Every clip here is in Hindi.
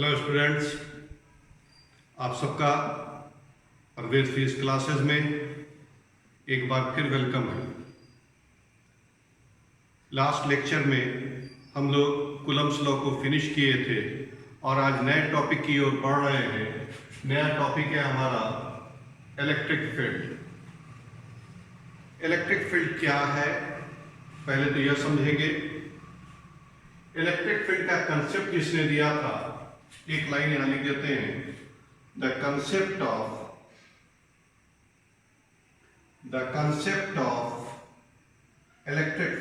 हेलो स्टूडेंट्स, आप सबका परवेज फीस क्लासेस में एक बार फिर वेलकम है। लास्ट लेक्चर में हम लोग कूलम्ब्स लॉ को फिनिश किए थे और आज नए टॉपिक की ओर बढ़ रहे हैं। नया टॉपिक है हमारा इलेक्ट्रिक फील्ड। इलेक्ट्रिक फील्ड क्या है, पहले तो यह समझेंगे। इलेक्ट्रिक फील्ड का कंसेप्ट जिसने दिया था, एक लाइन यहां लिख देते हैं, the concept of electric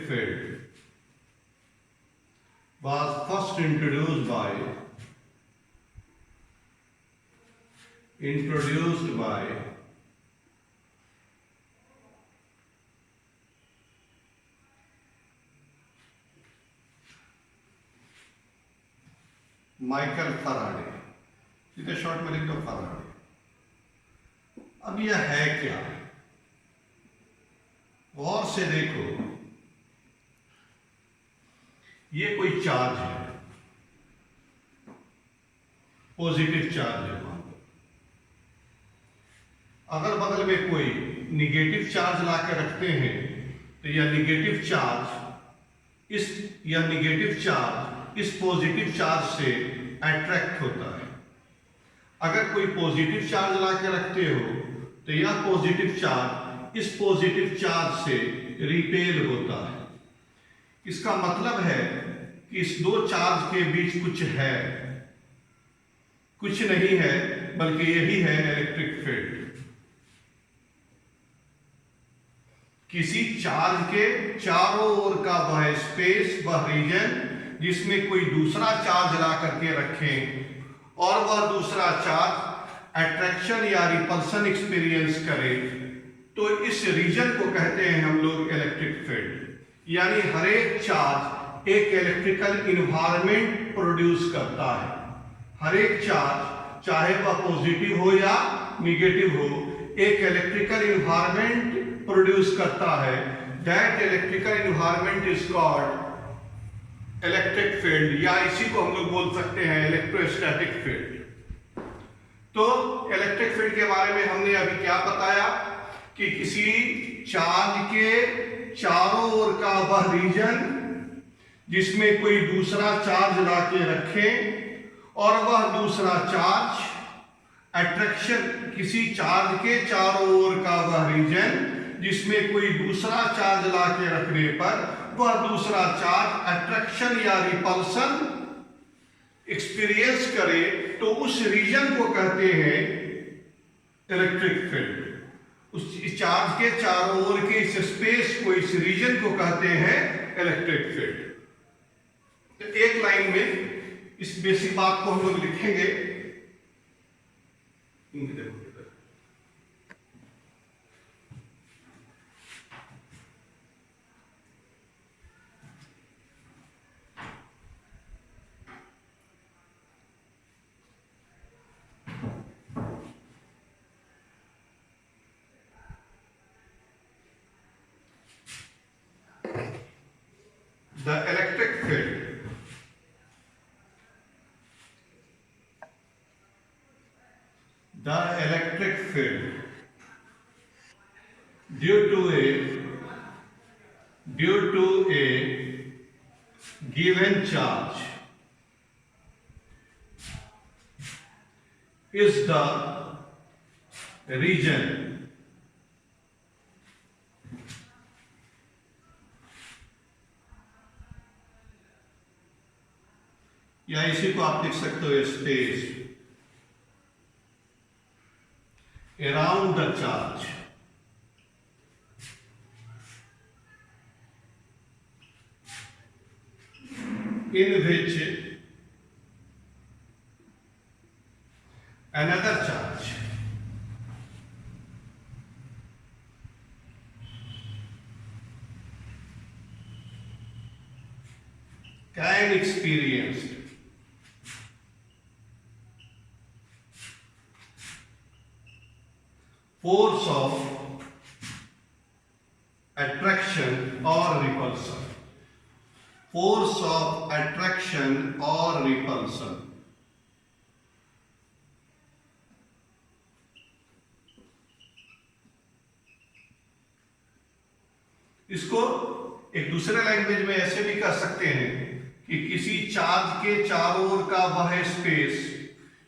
field was first introduced by Michael Faraday. सीधे शॉर्ट में लिख दो फैराडे। अब यह है क्या, गौर से देखो। ये कोई चार्ज है, पॉजिटिव चार्ज है। मान लो अगर बगल में कोई निगेटिव चार्ज ला के रखते हैं तो यह निगेटिव चार्ज इस पॉजिटिव चार्ज से अट्रैक्ट होता है। अगर कोई पॉजिटिव चार्ज ला के रखते हो तो यह पॉजिटिव चार्ज इस पॉजिटिव चार्ज से रिपेल होता है। इसका मतलब है कि इस दो चार्ज के बीच कुछ नहीं है, बल्कि यही है इलेक्ट्रिक फील्ड। किसी चार्ज के चारों ओर का वह स्पेस, वह रीजन जिसमें कोई दूसरा चार्ज ला करके रखें और वह दूसरा चार्ज अट्रैक्शन या रिपल्सन एक्सपीरियंस करे, तो इस रीजन को कहते हैं हम लोग इलेक्ट्रिक फील्ड। यानी हर एक चार्ज एक इलेक्ट्रिकल इन्वायरमेंट प्रोड्यूस करता है। हर एक चार्ज, चाहे वह पॉजिटिव हो या निगेटिव हो, एक इलेक्ट्रिकल इन्वायरमेंट प्रोड्यूस करता है। That electrical environment is called electric field, या इसी को हम लोग बोल सकते हैं इलेक्ट्रोस्टैटिक फील्ड। तो इलेक्ट्रिक फील्ड के बारे में हमने अभी क्या बताया कि किसी चार्ज के चारों ओर का वह रीजन जिसमें कोई दूसरा चार्ज ला के रखे और वह दूसरा चार्ज अट्रैक्शन, किसी चार्ज के चारों ओर का वह रीजन जिसमें कोई दूसरा चार्ज ला के रखने पर वह दूसरा चार्ज अट्रैक्शन या रिपल्सन एक्सपीरियंस करे, तो उस रीजन को कहते हैं इलेक्ट्रिक फील्ड। उस चार्ज के चारों ओर के इस स्पेस को, इस रीजन को कहते हैं इलेक्ट्रिक फील्ड। तो एक लाइन में इस बेसिक बात को हम लोग लिखेंगे। The electric field due to a given charge is the region या इसी को आप लिख सकते हो space around the charge in which another charge can experience force of attraction or repulsion. Force of attraction और रिपल्सन। इसको एक दूसरे लैंग्वेज में ऐसे भी कर सकते हैं कि किसी चार्ज के चारों ओर का वह स्पेस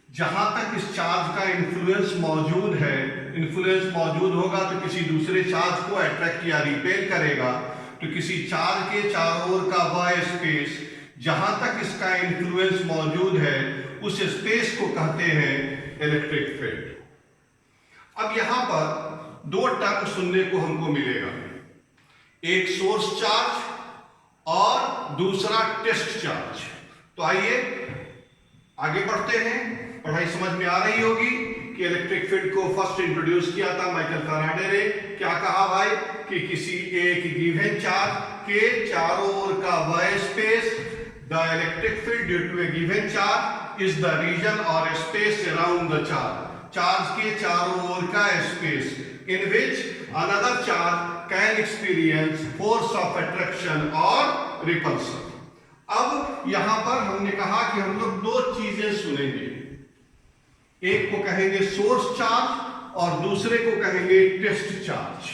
जहां तक इस चार्ज का इन्फ्लुएंस मौजूद है, इन्फ्लुएंस मौजूद होगा तो किसी दूसरे चार्ज को अट्रैक्ट या रिपेल करेगा, तो किसी चार्ज के चारों ओर का वह स्पेस जहां तक इसका इन्फ्लुएंस मौजूद है उस स्पेस को कहते हैं इलेक्ट्रिक फील्ड। अब यहां पर दो टर्म सुनने को हमको मिलेगा, एक सोर्स चार्ज और दूसरा टेस्ट चार्ज। तो आइए आगे बढ़ते हैं। पढ़ाई समझ में आ रही होगी कि इलेक्ट्रिक फील्ड को फर्स्ट इंट्रोड्यूस किया था माइकल फैराडे ने। क्या कहा भाई कि किसी एक गिवन चार्ज के चारों ओर का वह space, the electric field due to a given charge is the region और space around the charge, charge के चारों ओर का space in which another charge can experience force of attraction और रिपल्सन। अब यहां पर हमने कहा कि हम लोग दो चीजें सुनेंगे, एक को कहेंगे सोर्स चार्ज और दूसरे को कहेंगे टेस्ट चार्ज।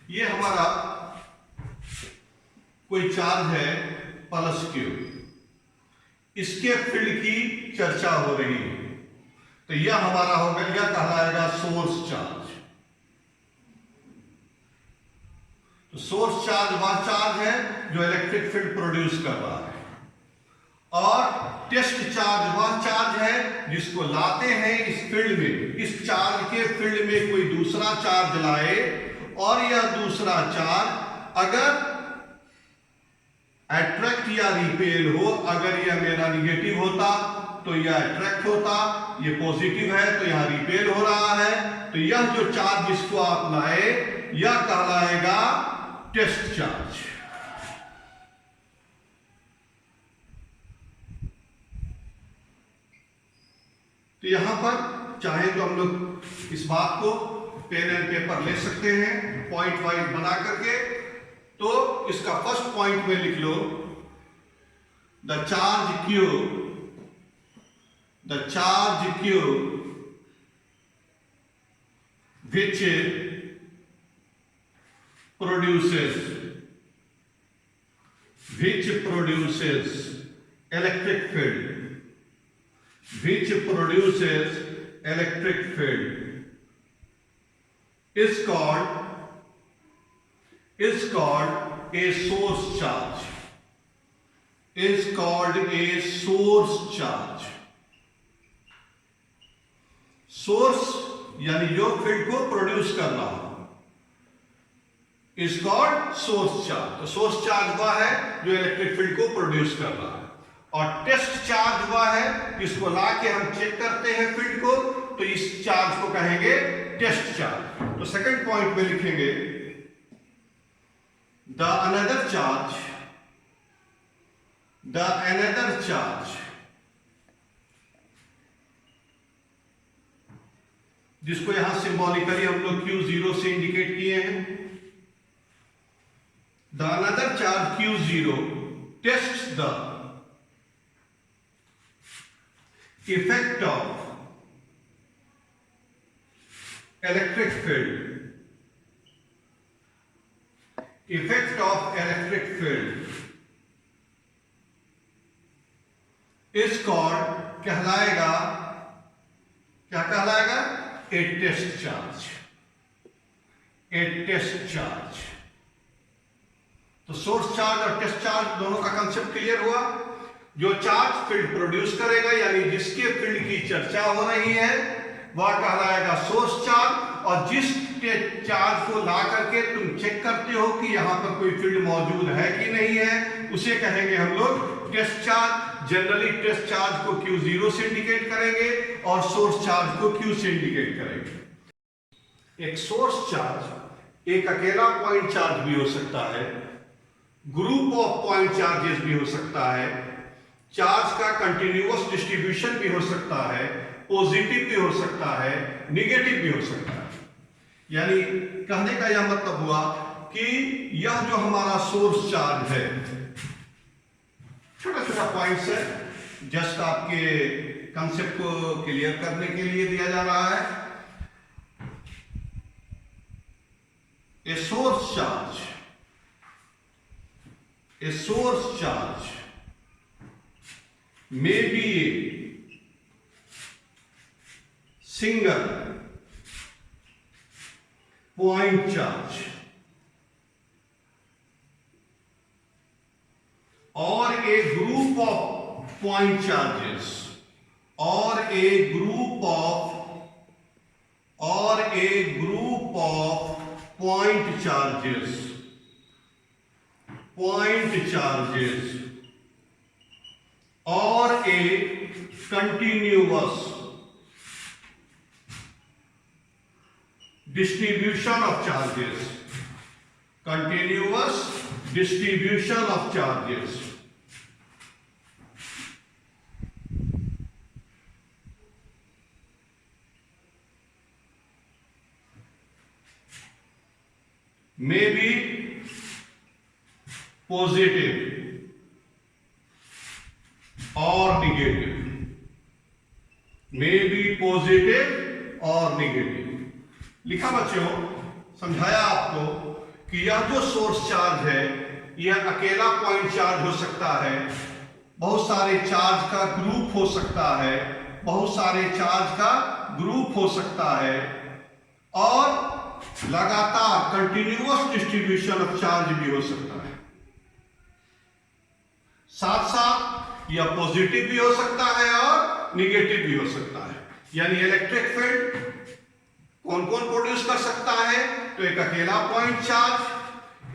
ये हमारा कोई चार्ज है प्लस क्यू, इसके फील्ड की चर्चा हो रही है, तो यह हमारा होगा, यह कहलाएगा सोर्स चार्ज। तो सोर्स चार्ज वह चार्ज है जो इलेक्ट्रिक फील्ड प्रोड्यूस कर रहा है, और टेस्ट चार्ज वह चार्ज है जिसको लाते हैं इस फील्ड में, इस चार्ज के फील्ड में कोई दूसरा चार्ज लाए और यह दूसरा चार्ज अगर अट्रैक्ट या रिपेल हो, अगर यह मेरा निगेटिव होता तो यह अट्रैक्ट होता, ये पॉजिटिव है तो यहां रिपेल हो रहा है, तो यह जो चार्ज जिसको आप लाए यह कहलाएगा टेस्ट चार्ज। तो यहां पर चाहे तो हम लोग इस बात को पेन एंड पेपर ले सकते हैं पॉइंट वाइज बना करके। तो इसका फर्स्ट पॉइंट में लिख लो, the charge Q which produces electric field is called a source charge. Source यानी जो फील्ड को प्रोड्यूस कर रहा हो इज कॉल्ड सोर्स चार्ज। तो सोर्स चार्ज वह है जो इलेक्ट्रिक फील्ड को प्रोड्यूस कर रहा है, और टेस्ट चार्ज वह है जिसको लाके हम चेक करते हैं फील्ड को, तो इस चार्ज को कहेंगे टेस्ट चार्ज। तो सेकंड पॉइंट में लिखेंगे, द अनदर चार्ज जिसको यहां सिंबॉलिकली हम लोग Q0 से इंडिकेट किए हैं, the another charge Q0 tests the effect of electric field is called कहलाएगा, क्या कहलाएगा? A test charge। तो सोर्स चार्ज और टेस्ट चार्ज दोनों का कंसेप्ट क्लियर हुआ। जो चार्ज फील्ड प्रोड्यूस करेगा यानी जिसके फील्ड की चर्चा हो रही है वह कहलाएगा सोर्स चार्ज, और जिस चार्ज को ला करके तुम चेक करते हो कि यहां पर कोई फील्ड मौजूद है कि नहीं है उसे कहेंगे हम लोग test charge. Generally test charge को Q0 से इंडिकेट करेंगे और सोर्स चार्ज को Q से इंडिकेट करेंगे। एक सोर्स चार्ज एक अकेला पॉइंट चार्ज भी हो सकता है ग्रुप ऑफ पॉइंट चार्जेस भी हो सकता है, चार्ज का कंटिन्यूअस डिस्ट्रीब्यूशन भी हो सकता है, पॉजिटिव भी हो सकता है, निगेटिव भी हो सकता है। यानी कहने का यह मतलब हुआ कि यह जो हमारा सोर्स चार्ज है, छोटा छोटा पॉइंट्स है, जस्ट आपके कंसेप्ट को क्लियर करने के लिए दिया जा रहा है। A source charge, a source charge may be a single point charge or a group of point charges or a group of point charges or a continuous distribution of charges, may be positive or negative, लिखा बच्चों, समझाया आपको कि यह जो सोर्स चार्ज है यह अकेला पॉइंट चार्ज हो सकता है, बहुत सारे चार्ज का ग्रुप हो सकता है, और लगातार कंटिन्यूअस डिस्ट्रीब्यूशन ऑफ चार्ज भी हो सकता है। साथ साथ यह पॉजिटिव भी हो सकता है और निगेटिव भी हो सकता है। यानी इलेक्ट्रिक फील्ड कौन कौन प्रोड्यूस कर सकता है? तो एक अकेला पॉइंट चार्ज,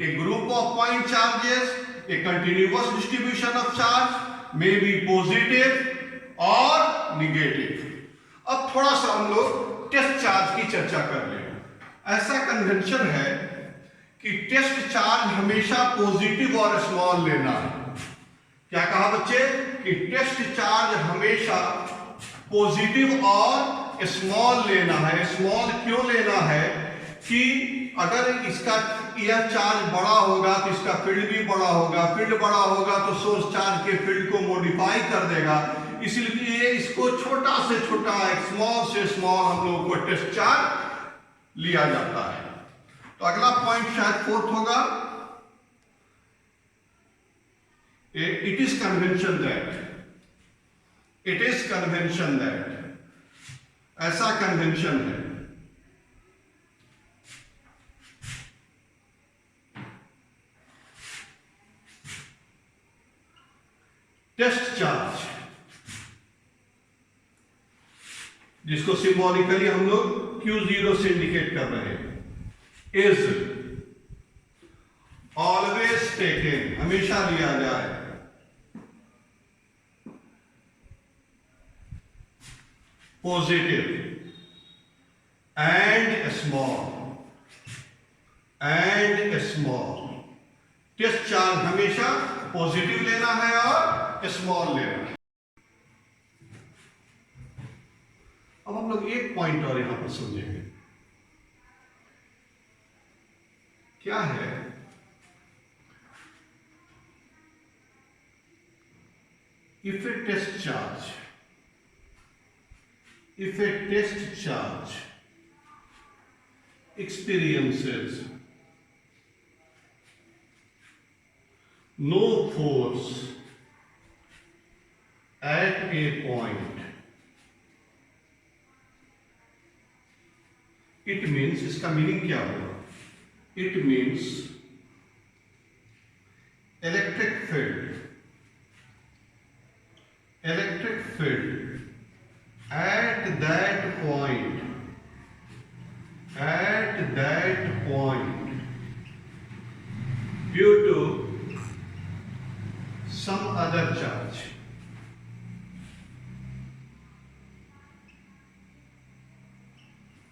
एक ग्रुप ऑफ पॉइंट चार्जेस, एक continuous distribution of charge, may be positive और निगेटिव। अब थोड़ा सा हम लोग टेस्ट चार्ज की चर्चा कर लें। ऐसा कन्वेंशन है कि टेस्ट चार्ज हमेशा पॉजिटिव और स्मॉल लेना है। क्या कहा बच्चे? कि टेस्ट चार्ज हमेशा पॉजिटिव और स्मॉल लेना है। स्मॉल क्यों लेना है? कि अगर इसका यह चार्ज बड़ा होगा तो इसका फील्ड भी बड़ा होगा, फील्ड बड़ा होगा तो सोर्स चार्ज के फील्ड को मॉडिफाई कर देगा, इसलिए इसको छोटा से छोटा, स्मॉल से स्मॉल हम लोगों को टेस्ट चार्ज लिया जाता है। तो अगला पॉइंट शायद फोर्थ होगा। It is convention that ऐसा कन्वेंशन है टेस्ट चार्ज, जिसको सिंबॉलिकली हम लोग Q0 से इंडिकेट कर रहे हैं, इज ऑलवेज टेकन, हमेशा लिया जाए, positive and small. Test charge हमेशा पॉजिटिव लेना है और स्मॉल लेना है। अब हम लोग एक पॉइंट और यहां पर समझेंगे, क्या है? If a test charge experiences no force at a point, it means, इसका मीनिंग क्या होगा? It means electric field at that point due to some other charge,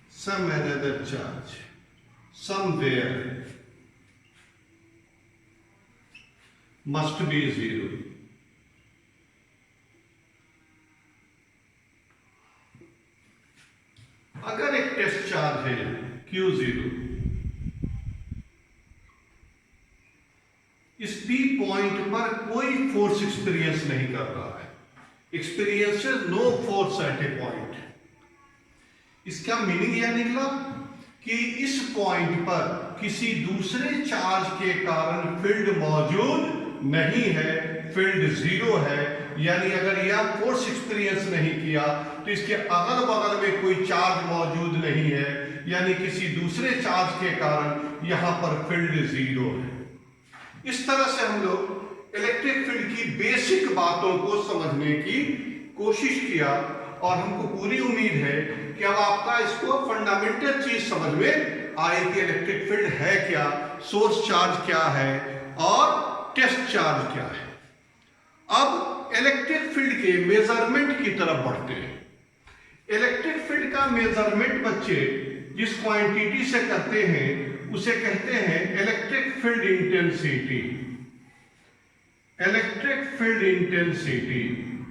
somewhere must be 0. अगर एक टेस्ट चार्ज है Q0, इस P पॉइंट पर कोई फोर्स एक्सपीरियंस नहीं कर रहा है, experiences no force at a point. इसका मीनिंग यह निकला कि इस पॉइंट पर किसी दूसरे चार्ज के कारण फील्ड मौजूद नहीं है, फील्ड 0 है। यानी अगर यह फोर्स एक्सपीरियंस नहीं किया तो इसके अगल बगल में कोई चार्ज मौजूद नहीं है, यानी किसी दूसरे चार्ज के कारण यहां पर फील्ड 0 है। इस तरह से हम लोग इलेक्ट्रिक फील्ड की बेसिक बातों को समझने की कोशिश किया और हमको पूरी उम्मीद है कि अब आपका इसको फंडामेंटल चीज समझ में आए कि इलेक्ट्रिक फील्ड है क्या, सोर्स चार्ज क्या है और टेस्ट चार्ज क्या है। अब इलेक्ट्रिक फील्ड के मेजरमेंट की तरफ बढ़ते हैं। इलेक्ट्रिक फील्ड का मेजरमेंट बच्चे जिस क्वांटिटी से करते हैं उसे कहते हैं electric field intensity. Electric field intensity,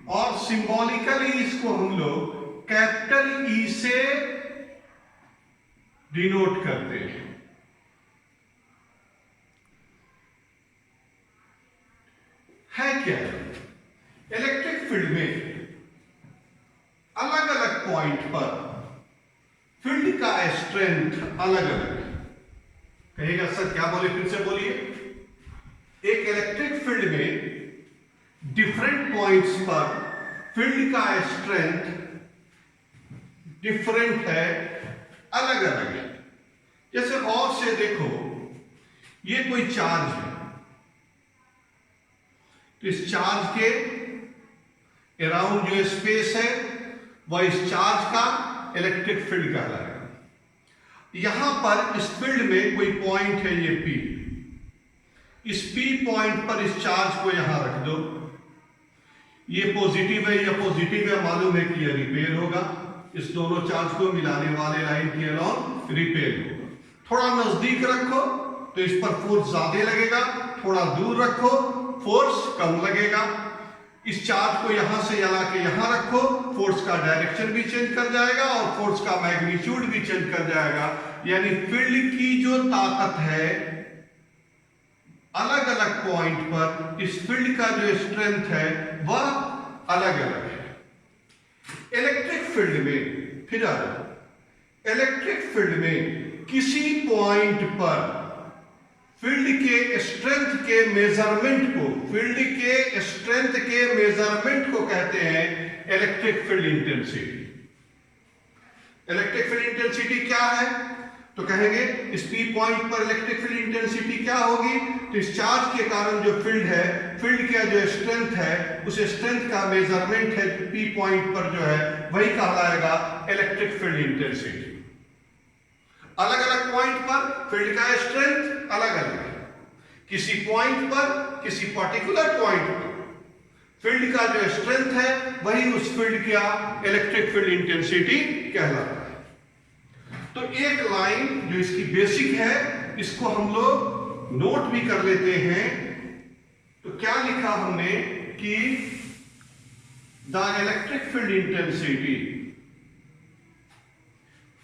और सिंबॉलिकली इसको हम लोग कैपिटल ई से डिनोट करते हैं। है क्या? इलेक्ट्रिक फील्ड में अलग अलग पॉइंट पर फील्ड का स्ट्रेंथ अलग अलग है। कहेगा सर क्या बोले, फिर से बोलिए। एक इलेक्ट्रिक फील्ड में डिफरेंट पॉइंट्स पर फील्ड का स्ट्रेंथ डिफरेंट है, अलग अलग है। जैसे और से देखो, ये कोई चार्ज है तो इस चार्ज के अराउंड जो स्पेस है वह इस चार्ज का इलेक्ट्रिक फील्ड कहलाएगा। यहां पर इस फील्ड में कोई पॉइंट है, ये P। इस P पॉइंट पर इस चार्ज को यहां रख दो, ये पॉजिटिव है या पॉजिटिव है, मालूम है कि यह रिपेल होगा। इस दोनों चार्ज को मिलाने वाले लाइन के अलॉन्ग रिपेल होगा। थोड़ा नजदीक रखो तो इस पर फोर्स ज्यादा लगेगा, थोड़ा दूर रखो फोर्स कम लगेगा। इस चार्ज को यहां से यहां के यहां रखो, फोर्स का डायरेक्शन भी चेंज कर जाएगा और फोर्स का मैग्नीट्यूड भी चेंज कर जाएगा। यानी फील्ड की जो ताकत है अलग अलग पॉइंट पर, इस फील्ड का जो स्ट्रेंथ है वह अलग अलग है। इलेक्ट्रिक फील्ड में फिर आ जाओ, इलेक्ट्रिक फील्ड में किसी पॉइंट पर फील्ड के स्ट्रेंथ के मेजरमेंट को, फील्ड के स्ट्रेंथ के मेजरमेंट को कहते हैं electric field intensity. Electric field intensity क्या है? तो कहेंगे इस P पॉइंट पर इलेक्ट्रिक फील्ड इंटेंसिटी क्या होगी? तो इस चार्ज के कारण जो फील्ड है, फील्ड का जो स्ट्रेंथ है, उस स्ट्रेंथ का मेजरमेंट है P पॉइंट पर जो है वही कहलाएगा इलेक्ट्रिक फील्ड इंटेंसिटी। अलग अलग पॉइंट पर फील्ड का स्ट्रेंथ अलग अलग है। किसी पॉइंट पर, किसी पर्टिकुलर पॉइंट पर फील्ड का जो स्ट्रेंथ है वही उस फील्ड का इलेक्ट्रिक फील्ड इंटेंसिटी कहलाता है। तो एक लाइन जो इसकी बेसिक है, इसको हम लोग नोट भी कर लेते हैं। तो क्या लिखा हमने कि the electric field intensity,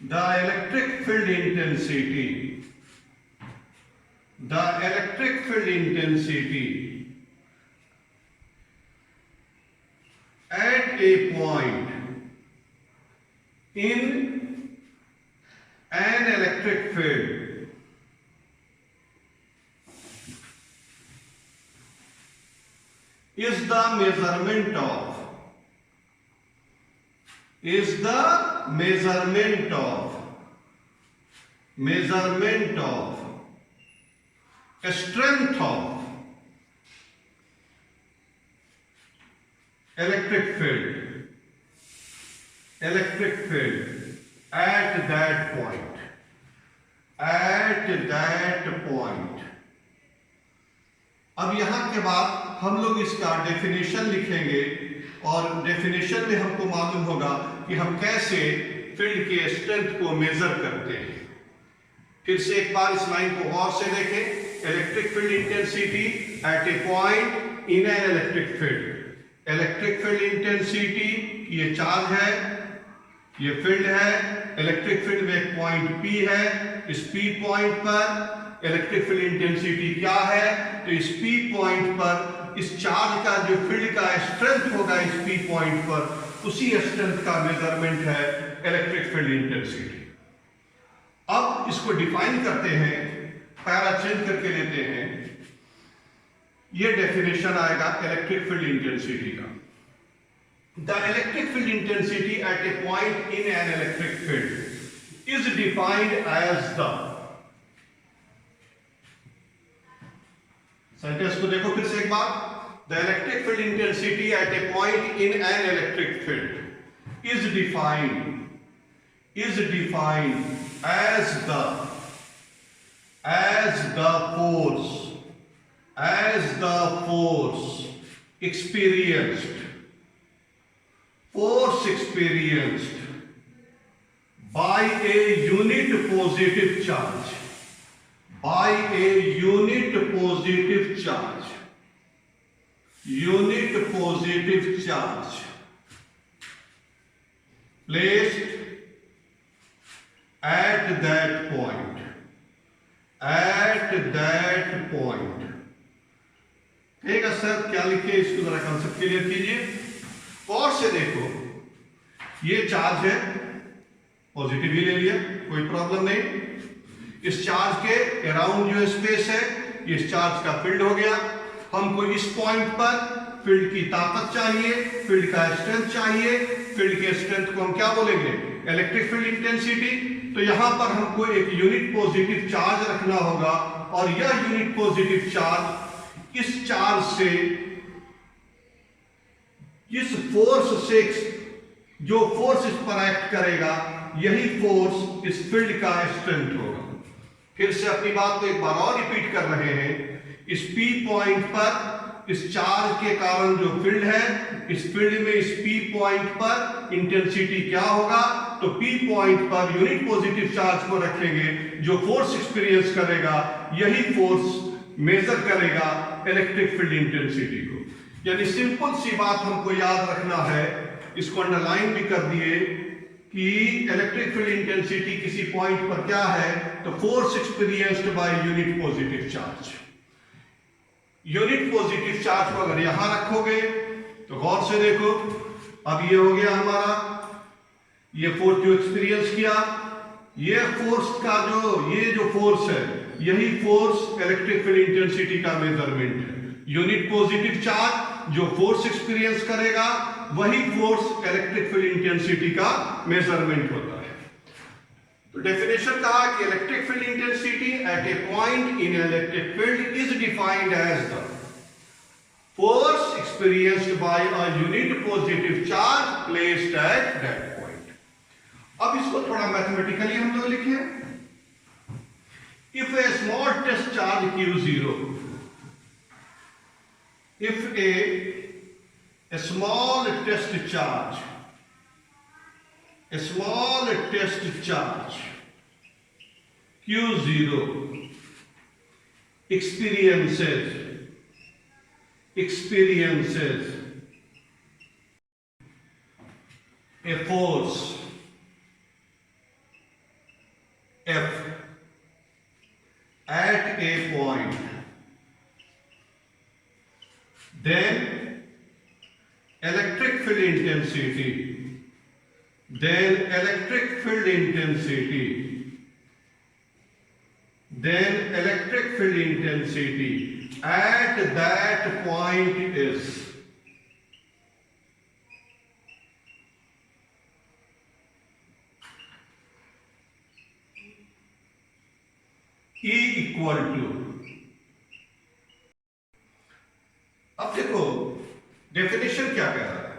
the electric field intensity, the electric field intensity at a point in an electric field is the measurement of strength of electric field at that point, अब यहां के बाद हम लोग इसका डेफिनेशन लिखेंगे और डेफिनेशन में हमको मालूम होगा कि हम कैसे फील्ड के स्ट्रेंथ को मेजर करते हैं। फिर से एक बार इस लाइन को गौर से देखें। Electric field intensity at a point in an electric field. Electric field intensity, ये चार्ज है, ये फील्ड है, इलेक्ट्रिक फील्ड में एक पॉइंट P है, इस P पॉइंट पर इलेक्ट्रिक फील्ड इंटेंसिटी क्या है? तो इस P पॉइंट पर इस चार्ज का जो फील्ड का स्ट्रेंथ होगा इस P पॉइंट पर, उसी स्ट्रेंथ का मेजरमेंट है इलेक्ट्रिक फील्ड इंटेंसिटी। अब इसको डिफाइन करते हैं, पैरा चेंज करके लेते हैं। ये डेफिनेशन आएगा इलेक्ट्रिक फील्ड इंटेंसिटी का। The electric field intensity at a point in an electric field is defined as the, sentence को देखो फिर से एक बार। The electric field intensity at a point in an electric field is defined as the force experienced by a unit positive charge, placed at that point. ठीक है सर, क्या लिखे इसको जरा कंसेप्ट क्लियर कीजिए। और से देखो, ये चार्ज है, पॉजिटिव ही ले लिया, कोई प्रॉब्लम नहीं। इस चार्ज के अराउंड जो स्पेस है, ये इस चार्ज का फील्ड हो गया। हमको इस पॉइंट पर फील्ड की ताकत चाहिए, फील्ड का स्ट्रेंथ चाहिए। फील्ड के स्ट्रेंथ को हम क्या बोलेंगे? Electric field intensity. तो यहां पर हमको एक यूनिट पॉजिटिव चार्ज रखना होगा, और यह यूनिट पॉजिटिव चार्ज इस चार्ज से, इस फोर्स से, जो फोर्स इस पर एक्ट करेगा, यही फोर्स इस फील्ड का स्ट्रेंथ होगा। फिर से अपनी बात को एक बार और रिपीट कर रहे हैं। इस P पॉइंट पर इस चार्ज के कारण जो फील्ड है, इस फील्ड में इस P पॉइंट पर इंटेंसिटी क्या होगा? तो P point per unit positive charge को रखेंगे, जो फोर्स एक्सपीरियंस करेगा, यही फोर्स मेजर करेगा इलेक्ट्रिक फील्ड इंटेंसिटी को। यानी सिंपल सी बात हमको याद रखना है, इसको अंडरलाइन भी कर दिए कि इलेक्ट्रिक फील्ड इंटेंसिटी किसी पॉइंट पर क्या है? तो force experienced by unit positive charge. Unit positive charge को अगर यहां रखोगे तो गौर से देखो, अब ये हो गया हमारा, ये फोर्स जो एक्सपीरियंस किया, ये फोर्स का ये जो फोर्स है, यही फोर्स इलेक्ट्रिक फील्ड इंटेंसिटी का मेजरमेंट है। यूनिट पॉजिटिव चार्ज जो फोर्स एक्सपीरियंस करेगा, वही फोर्स इलेक्ट्रिक फील्ड इंटेंसिटी का मेजरमेंट होता है। तो डेफिनेशन कहा कि electric field intensity at a point in electric field is defined as the force experienced by a unit positive charge placed at that point. अब इसको थोड़ा मैथमेटिकली हम लोग लिखें। If a small test charge Q0, if a small test charge Q0 experiences a force F at a point, then electric field intensity at that point is E equal to, अब देखो डेफिनेशन क्या कह रहा है।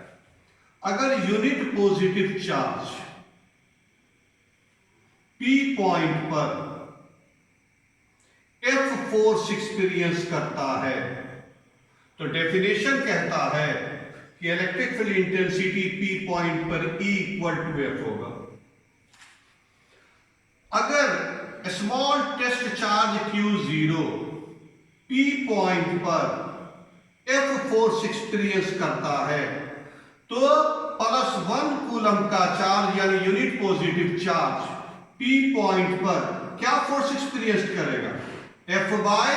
अगर unit positive charge P point पर F फोर्स एक्सपीरियंस करता है, तो डेफिनेशन कहता है कि electric field intensity P point पर E इक्वल टू F होगा। अगर small test charge Q0 P point पर F फोर्स एक्सपीरियंस करता है तो +1 कूलम का चार्ज यानी unit positive charge P point पर क्या फोर्स एक्सपीरियंस करेगा? F बाय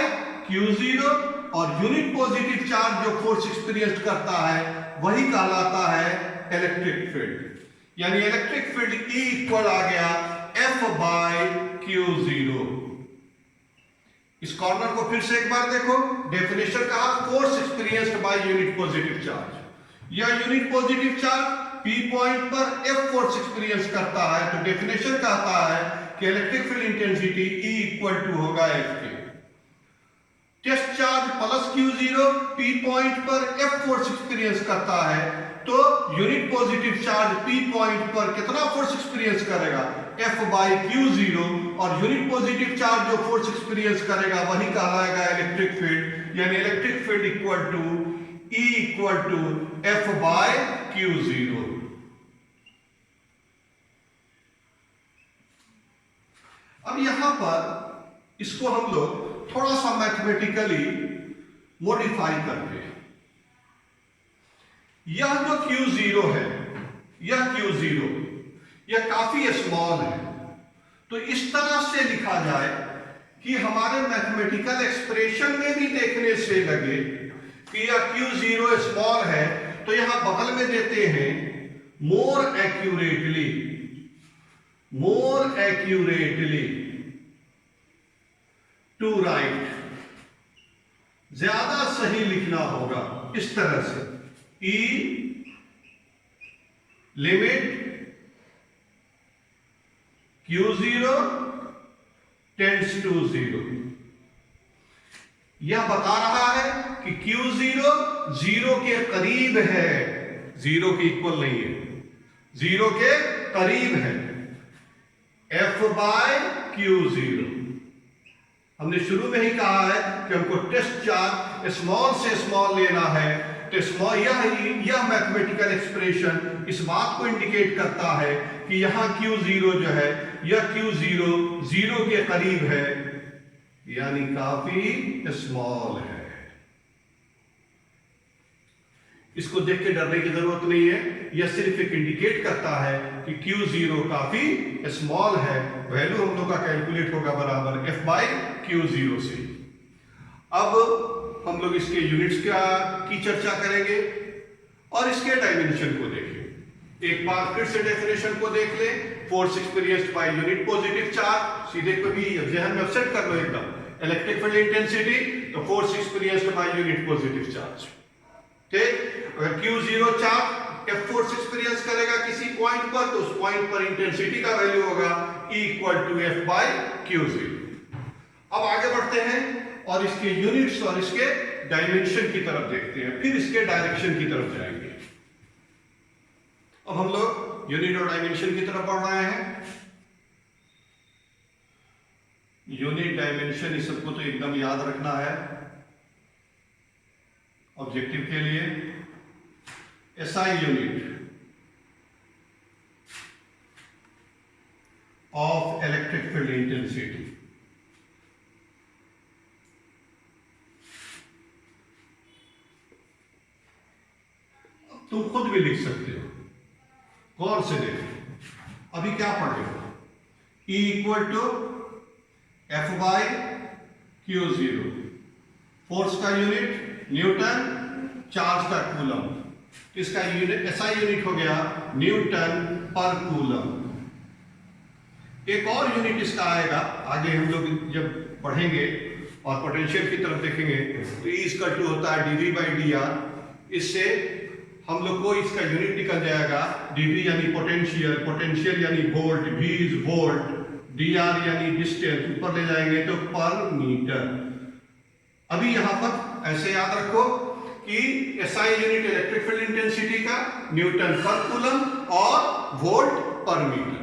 Q0, और यूनिट पॉजिटिव चार्ज जो फोर्स एक्सपीरियंस करता है वही कहलाता है इलेक्ट्रिक फील्ड। यानी इलेक्ट्रिक फील्ड E इक्वल आ गया F बाय Q0। इस कॉर्नर को फिर से एक बार देखो, डेफिनेशन कहा force experienced by unit positive charge. यह unit positive charge P point पर F फोर्स एक्सपीरियंस करता है तो डेफिनेशन कहता है कि electric field intensity E equal to होगा F के। Test charge +Q0 P point पर F फोर्स एक्सपीरियंस करता है तो unit positive charge P point पर कितना फोर्स एक्सपीरियंस करेगा? F बाय Q0, और यूनिट पॉजिटिव चार्ज जो फोर्स एक्सपीरियंस करेगा वही कहलाएगा इलेक्ट्रिक फील्ड। यानी electric field equal to E equal to F by Q0। अब यहां पर इसको हम लोग थोड़ा सा मैथमेटिकली मॉडिफाई करते हैं। यह जो Q0 है, यह Q0 यह काफी स्मॉल है, तो इस तरह से लिखा जाए कि हमारे मैथमेटिकल एक्सप्रेशन में भी देखने से लगे कि यह Q0 स्मॉल है, तो यहां बगल में देते हैं मोर एक्यूरेटली टू राइट, ज्यादा सही लिखना होगा इस तरह से E limit Q0 tends to 0। यह बता रहा है कि Q0 0 के करीब है, 0 के इक्वल नहीं है, 0 के करीब है। F बाय Q0 हमने शुरू में ही कहा है कि हमको टेस्ट चार्ज स्मॉल से स्मॉल लेना है, तो स्मॉल यह मैथमेटिकल एक्सप्रेशन इस बात को इंडिकेट करता है कि यहां Q0 जो है यह Q0 0 के करीब है, यानी काफी स्मॉल है। इसको देख के डरने की जरूरत नहीं है, यह सिर्फ एक इंडिकेट करता है कि Q0 काफी स्मॉल है। वैल्यू हम लोग का कैलकुलेट होगा बराबर F बाय Q0 से। अब हम लोग इसके यूनिट्स की चर्चा करेंगे और इसके डायमेंशन को देखें। एक बार फिर से डेफिनेशन को देख ले, force experienced by unit positive charge, सीधे कभी जहन में सेट कर लो एकदम, इलेक्ट्रिक फील्ड इंटेंसिटी तो force experienced by unit positive charge. ठीक, अगर Q0 charge F force experience करेगा किसी पॉइंट पर तो उस पॉइंट पर इंटेंसिटी का वैल्यू होगा E equal to F by Q0। अब आगे बढ़ते हैं और इसके यूनिट्स और इसके डायमेंशन की तरफ देखते हैं, फिर इसके डायरेक्शन की तरफ जाएंगे। अब हम लोग यूनिट और डायमेंशन की तरफ बढ़ रहे हैं। यूनिट डायमेंशन इस सबको तो एकदम याद रखना है ऑब्जेक्टिव के लिए। SI unit of electric field intensity. तुम खुद भी लिख सकते हो, गौर से देखो। अभी क्या पढ़ रहे हो? E equal to F by Q0, force का यूनिट न्यूटन, चार्ज का कूलम, इसका यूनिट SI यूनिट हो गया न्यूटन पर कूलम। एक और यूनिट इसका आएगा आगे हम लोग जब पढ़ेंगे और पोटेंशियल की तरफ देखेंगे तो E इसका टू होता है dV बाई dr। इससे हम लोग को इसका यूनिट निकल जाएगा dV यानी पोटेंशियल, पोटेंशियल यानी volt, V is volt, dr यानी डिस्टेंस, ऊपर ले जाएंगे तो पर मीटर। अभी यहां पर ऐसे याद रखो कि SI unit electric field intensity का न्यूटन पर कूलम और वोल्ट पर मीटर।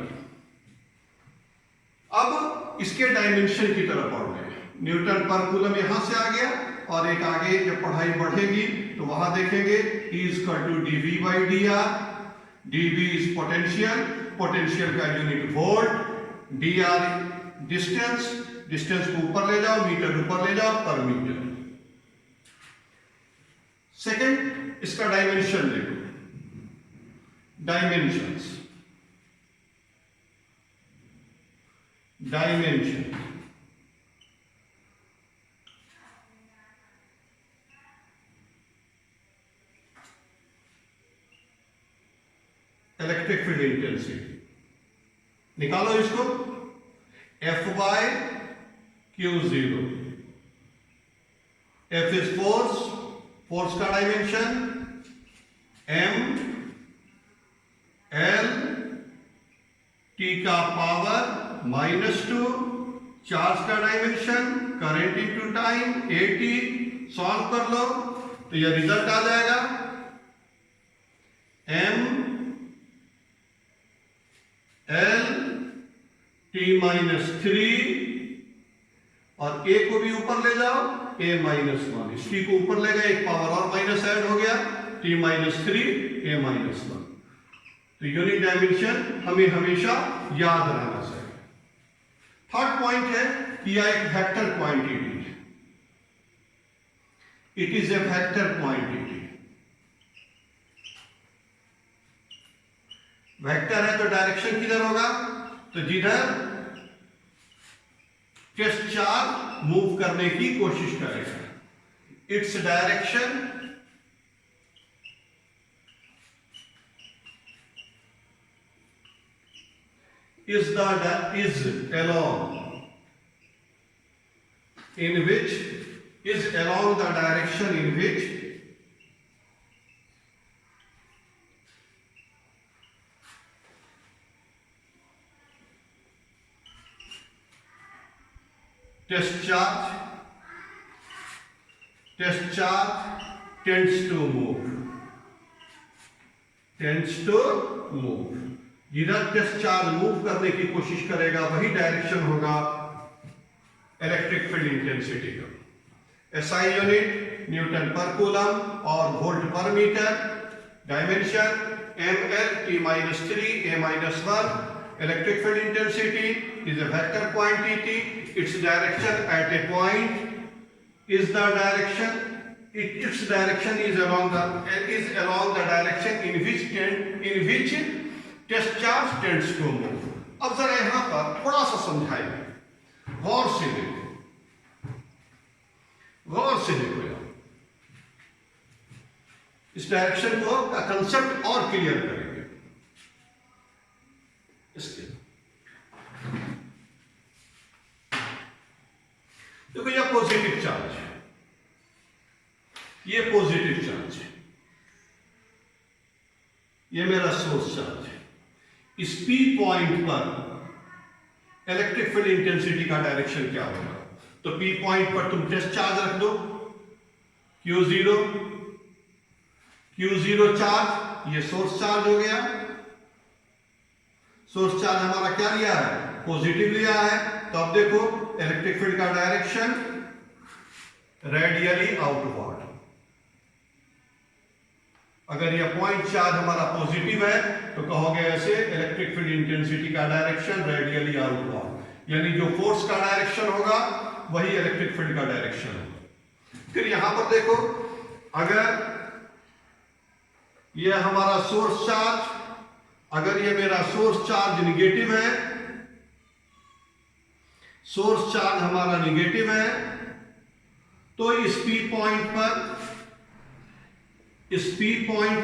अब इसके डायमेंशन की तरफ बढ़ गए। न्यूटन पर कूलम यहां से आ गया और एक आगे जब पढ़ाई बढ़ेगी तो वहां देखेंगे E equal to dV by dr। dV is potential, potential का unit volt, dr distance, distance को ऊपर ले जाओ, मीटर ऊपर ले जाओ, पर मीटर। सेकंड, इसका डायमेंशन देखो, dimensions, dimension, electric field intensity निकालो इसको, F by Q0, F is force, force का डायमेंशन M L T का पावर -2, चार्ज का dimension current into time AT, solve कर लो तो यह रिजल्ट आ जाएगा M L T-3 और A को भी ऊपर ले जाओ, A-1, इस T को ऊपर ले गए, एक पावर और माइनस ऐड हो गया, T-3 A-1। तो यूनिट डायमेंशन हमें हमेशा याद रहना चाहिए। थर्ड पॉइंट है कि यह एक वेक्टर क्वांटिटी है, it is a vector quantity. Vector है तो डायरेक्शन किधर होगा, तो जिधर टेस्ट चार्ज मूव करने की कोशिश करेगा, its direction is along in which is along the direction in which test charge tends to move, जिधर टेस्ट चार्ज मूव करने की कोशिश करेगा वही डायरेक्शन होगा इलेक्ट्रिक फील्ड इंटेंसिटी का। एसआई यूनिट न्यूटन पर कूलम और वोल्ट पर metre. Dimension ml T-3 A-1। Electric field intensity is a vector quantity, its direction at a point is the direction, its direction is along the direction in which test charge tends to move. अब जरा यहां पर थोड़ा सा समझाइए, गौर से देखो, गौर से देखो यार, इस डायरेक्शन को का कंसेप्ट और क्लियर करेंगे। इसके देखो, यह पॉजिटिव चार्ज है, ये पॉजिटिव चार्ज है, ये मेरा सोर्स चार्ज है। इस P पॉइंट पर इलेक्ट्रिक फील्ड इंटेंसिटी का डायरेक्शन क्या होगा, तो P पॉइंट पर तुम टेस्ट चार्ज रख दो, Q0 चार्ज, ये सोर्स चार्ज हो गया। सोर्स चार्ज हमारा क्या लिया है, पॉजिटिव लिया है, तो अब देखो इलेक्ट्रिक फील्ड का डायरेक्शन रेडियली आउटवर्ड। अगर यह पॉइंट चार्ज हमारा पॉजिटिव है तो कहोगे ऐसे इलेक्ट्रिक फील्ड इंटेंसिटी का डायरेक्शन रेडियली आउटवर्ड, यानी जो फोर्स का डायरेक्शन होगा वही इलेक्ट्रिक फील्ड का डायरेक्शन होगा। फिर यहां पर देखो, अगर यह हमारा सोर्स चार्ज, अगर यह मेरा सोर्स चार्ज निगेटिव है, सोर्स चार्ज हमारा निगेटिव है, तो इस P पॉइंट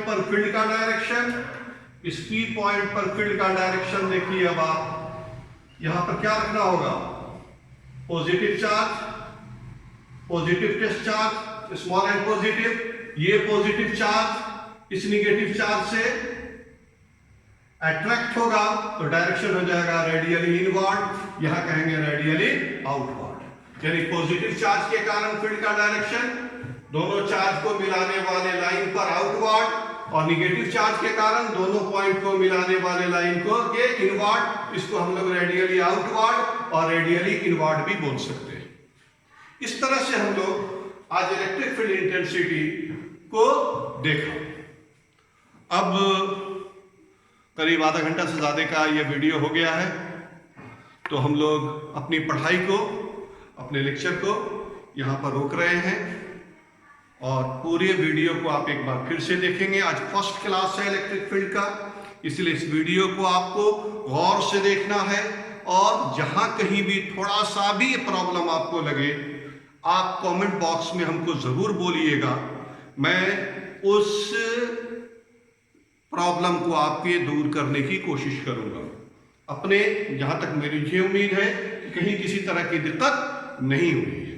पर फील्ड का डायरेक्शन, इस P पॉइंट पर फील्ड का डायरेक्शन देखिए। अब आप यहां पर क्या रखना होगा, positive charge, positive test charge, small and positive, ये पॉजिटिव चार्ज इस निगेटिव चार्ज से अट्रैक्ट होगा तो डायरेक्शन हो जाएगा रेडियली इनवर्ड, यहां कहेंगे रेडियली आउटवर्ड। यानी पॉजिटिव चार्ज के कारण फील्ड का डायरेक्शन दोनों चार्ज को मिलाने वाले लाइन पर आउटवर्ड, और निगेटिव चार्ज के कारण दोनों पॉइंट को मिलाने वाले लाइन को ये इनवर्ड, इसको हम लोग रेडियली आउटवर्ड और रेडियली इनवर्ड भी बोल सकते हैं। इस तरह से हम लोग आज इलेक्ट्रिक फील्ड इंटेंसिटी को देखा। अब करीब आधा घंटा से ज्यादा का ये वीडियो हो गया है, तो हम लोग अपनी पढ़ाई को, अपने लेक्चर को यहां पर रोक रहे हैं और पूरे वीडियो को आप एक बार फिर से देखेंगे। आज फर्स्ट क्लास है इलेक्ट्रिक फील्ड का, इसलिए इस वीडियो को आपको गौर से देखना है। और जहां कहीं भी थोड़ा सा भी प्रॉब्लम आपको लगे, आप कमेंट बॉक्स में हमको जरूर बोलिएगा। मैं उस प्रॉब्लम को आपके दूर करने की कोशिश करूंगा। अपने, जहां तक मुझे उम्मीद है कि कहीं किसी तरह की दिक्कत नहीं हुई है।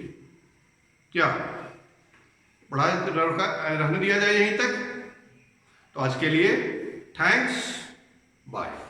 क्या पढ़ाई रहने दिया जाए यहीं तक? तो आज के लिए थैंक्स, बाय।